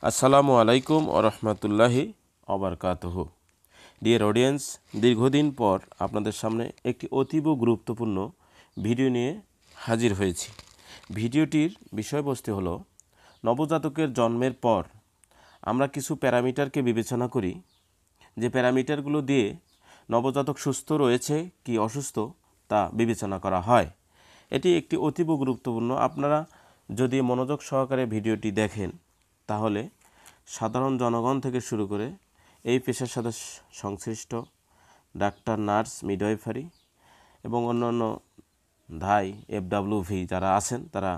আসসালামু আলাইকুম ওয়া রাহমাতুল্লাহি ওয়া বারাকাতুহু। ডিয়ার অডিয়েন্স, দীর্ঘদিন পর আপনাদের সামনে একটি অতীব গুরুত্বপূর্ণ ভিডিও নিয়ে হাজির হয়েছি। ভিডিওটির বিষয়বস্তু হলো, নবজাতকের জন্মের পর আমরা কিছু প্যারামিটারকে বিবেচনা করি, যে প্যারামিটারগুলো দিয়ে নবজাতক সুস্থ রয়েছে কি অসুস্থ তা বিবেচনা করা হয়। এটি একটি অতীব গুরুত্বপূর্ণ। আপনারা যদি মনোযোগ সহকারে ভিডিওটি দেখেন তাহলে সাধারণ জনগণ থেকে শুরু করে এই পেশার সাথে সংশ্লিষ্ট ডাক্তার, নার্স, মিডওয়াইফারি এবং অন্যান্য ধাই FWV যারা আছেন তারা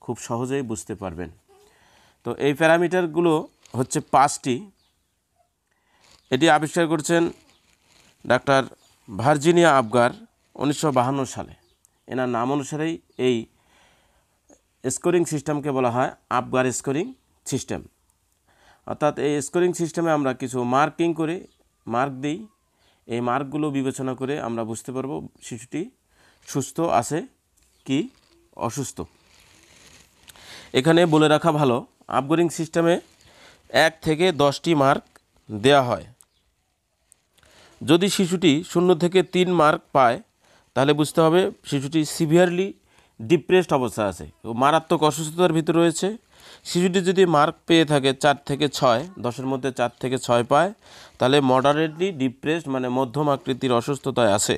খুব সহজেই বুঝতে পারবেন। তো এই প্যারামিটারগুলো হচ্ছে 5টি। এটি আবিষ্কার করেছেন ডাক্তার ভার্জিনিয়া আবগার 1952 সালে। এনার নাম অনুসারেই এই স্কোরিং সিস্টেমকে বলা হয় আবগার স্কোরিং সিস্টেম। অর্থাৎ এই স্কোরিং সিস্টেমে আমরা কিছু মার্ক দিই। এই মার্কগুলো বিবেচনা করে আমরা বুঝতে পারবো শিশুটি সুস্থ আছে কি অসুস্থ। এখানে বলে রাখা ভালো, আবগারিং সিস্টেমে 1 থেকে 10টি মার্ক দেয়া হয়। যদি শিশুটি 0 থেকে 3 মার্ক পায় তাহলে বুঝতে হবে শিশুটি সিভিয়ারলি ডিপ্রেসড অবস্থা আছে, মারাত্মক অসুস্থতার ভিতরে রয়েছে। শিশুটি যদি মার্ক পেয়ে থাকে 4 থেকে 6, 10-এর মধ্যে 4 থেকে 6 পায়, তাহলে মডারেটলি ডিপ্রেসড মানে মধ্যম আকৃতির অসুস্থতায় আছে।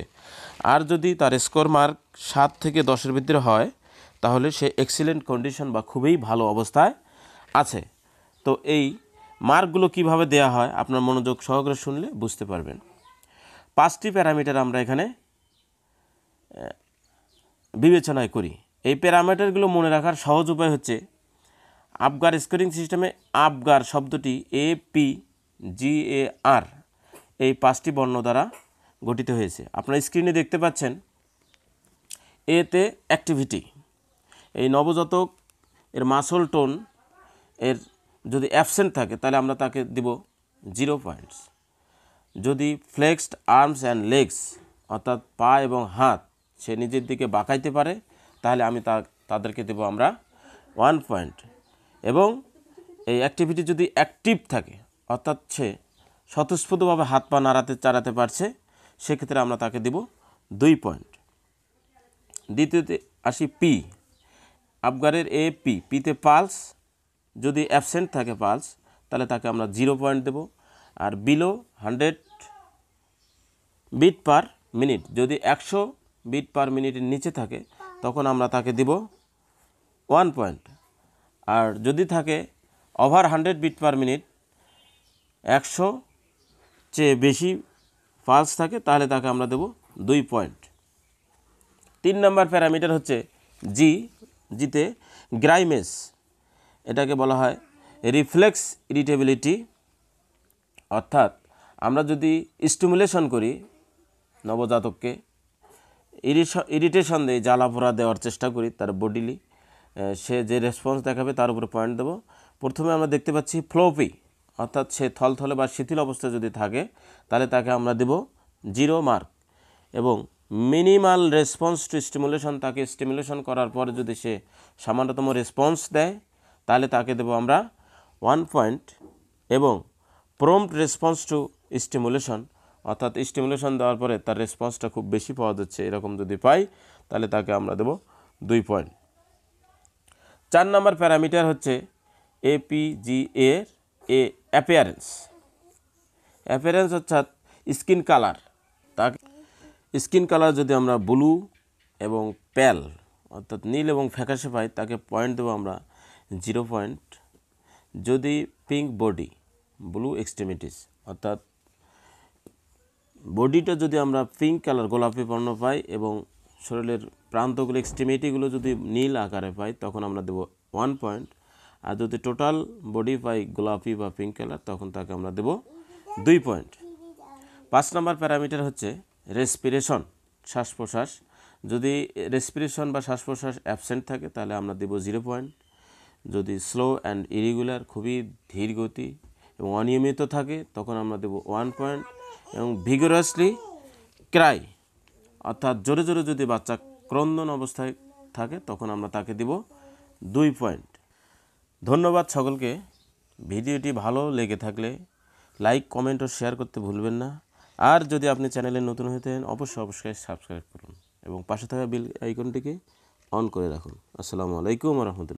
আর যদি তার স্কোর মার্ক 7 থেকে 10-এর ভিতরে হয় তাহলে সে এক্সিলেন্ট কন্ডিশন বা খুবই ভালো অবস্থায় আছে। তো এই মার্কগুলো কিভাবে দেয়া হয় আপনার মনোযোগ সহকারে শুনলে বুঝতে পারবেন। 5টি প্যারামিটার আমরা এখানে বিবেচনায় করি। এই প্যারামিটারগুলো মনে রাখার সহজ উপায় হচ্ছে, আবগার স্কোরিং সিস্টেমে আবগার শব্দটি APGAR এই 5টি বর্ণ দ্বারা গঠিত হয়েছে। আপনারা স্ক্রিনে দেখতে পাচ্ছেন। এতে অ্যাক্টিভিটি, এই নবজাতক এর মাসল টোন এর যদি অ্যাবসেন্ট থাকে তাহলে আমরা তাকে দিব 0 পয়েন্টস। যদি ফ্লেক্সড আর্মস অ্যান্ড লেগস অর্থাৎ পা এবং হাত সে নিজের দিকে বাঁকাইতে পারে তাহলে আমি তাদেরকে দেব আমরা 1 পয়েন্ট। এবং এই অ্যাক্টিভিটি যদি অ্যাক্টিভ থাকে অর্থাৎ সে স্বতঃস্ফূর্তভাবে হাত পা চালাতে পারছে সেক্ষেত্রে আমরা তাকে দেব 2 পয়েন্ট। দ্বিতীয়তে আসি পি, আবগারের পিতে পালস, যদি অ্যাবসেন্ট থাকে পালস তাহলে তাকে আমরা 0 পয়েন্ট দেব। আর বিলো 100 বিট পার মিনিট, যদি 100 বিট পার মিনিটের নিচে থাকে তখন আমরা তাকে দিব 1 পয়েন্ট। আর যদি থাকে ওভার 100 বিট পার মিনিট, 100 চেয়ে বেশি পালস থাকে তাহলে তাকে আমরা দেব 2 পয়েন্ট। 3 নম্বর প্যারামিটার হচ্ছে জিতে গ্রাইমেস, এটাকে বলা হয় রিফ্লেক্স ইরিটেবিলিটি। অর্থাৎ আমরা যদি স্টিমুলেশন করি নবজাতককে, ইরিটেশন দিয়ে জ্বালাপোড়া দেওয়ার চেষ্টা করি তার বডিলি, সে যে রেসপন্স দেখাবে তার উপরে পয়েন্ট দেব। প্রথমে আমরা দেখতে পাচ্ছি ফ্লোপি, অর্থাৎ সে থলথলে বা শিথিল অবস্থায় যদি থাকে তাহলে তাকে আমরা দেব 0 মার্ক। এবং মিনিমাল রেসপন্স টু স্টিমুলেশন, তাকে স্টিমুলেশন করার পরে যদি সে সামান্যতম রেসপন্স দেয় তাহলে তাকে দেব আমরা 1 পয়েন্ট। এবং প্রম্পট রেসপন্স টু স্টিমুলেশন অর্থাৎ স্টিমুলেশন দেওয়ার পরে তার রেসপন্সটা খুব বেশি পাওয়া যাচ্ছে এরকম যদি পাই তাহলে তাকে আমরা দেব 2 পয়েন্ট। 4 নম্বর প্যারামিটার হচ্ছে APGA অ্যাপিয়ারেন্স। অ্যাপিয়ারেন্স অর্থাৎ স্কিন কালার। তাকে স্কিন কালার যদি আমরা ব্লু এবং প্যাল অর্থাৎ নীল এবং ফ্যাকাশে পাই তাকে পয়েন্ট দেবো আমরা 0 পয়েন্ট। যদি পিঙ্ক বডি, ব্লু এক্সট্রিমিটিস অর্থাৎ বডিটা যদি আমরা পিঙ্ক কালার গোলাপি বর্ণ পাই এবং শরীরের প্রান্তগুলো এক্সট্রিমিটিগুলো যদি নীল আকারে পাই তখন আমরা দেব 1 পয়েন্ট। আর যদি টোটাল বডি পাই গোলাপি বা পিঙ্ক কালার তখন তাকে আমরা দেব 2 পয়েন্ট। 5 নম্বর প্যারামিটার হচ্ছে রেসপিরেশন, শ্বাস প্রশ্বাস। যদি রেসপিরেশন বা শ্বাস প্রশ্বাস অ্যাবসেন্ট থাকে তাহলে আমরা দেব 0 পয়েন্ট। যদি স্লো অ্যান্ড ইরেগুলার, খুবই ধীর গতি এবং অনিয়মিত থাকে তখন আমরা দেব 1 পয়েন্ট। এবং ভিগোরাসলি ক্রাই অর্থাৎ জোরে জোরে যদি বাচ্চা ক্রন্দন অবস্থায় থাকে তখন আমরা তাকে দেব 2 পয়েন্ট। ধন্যবাদ সকলকে। ভিডিওটি ভালো লেগে থাকলে লাইক কমেন্ট ও শেয়ার করতে ভুলবেন না। আর যদি আপনি চ্যানেলে নতুন হয়ে থাকেন অবশ্যই সাবস্ক্রাইব করুন এবং পাশে থাকা বেল আইকনটিকে অন করে রাখুন। আসসালামু আলাইকুম ওয়া রাহমাতুল্লাহ।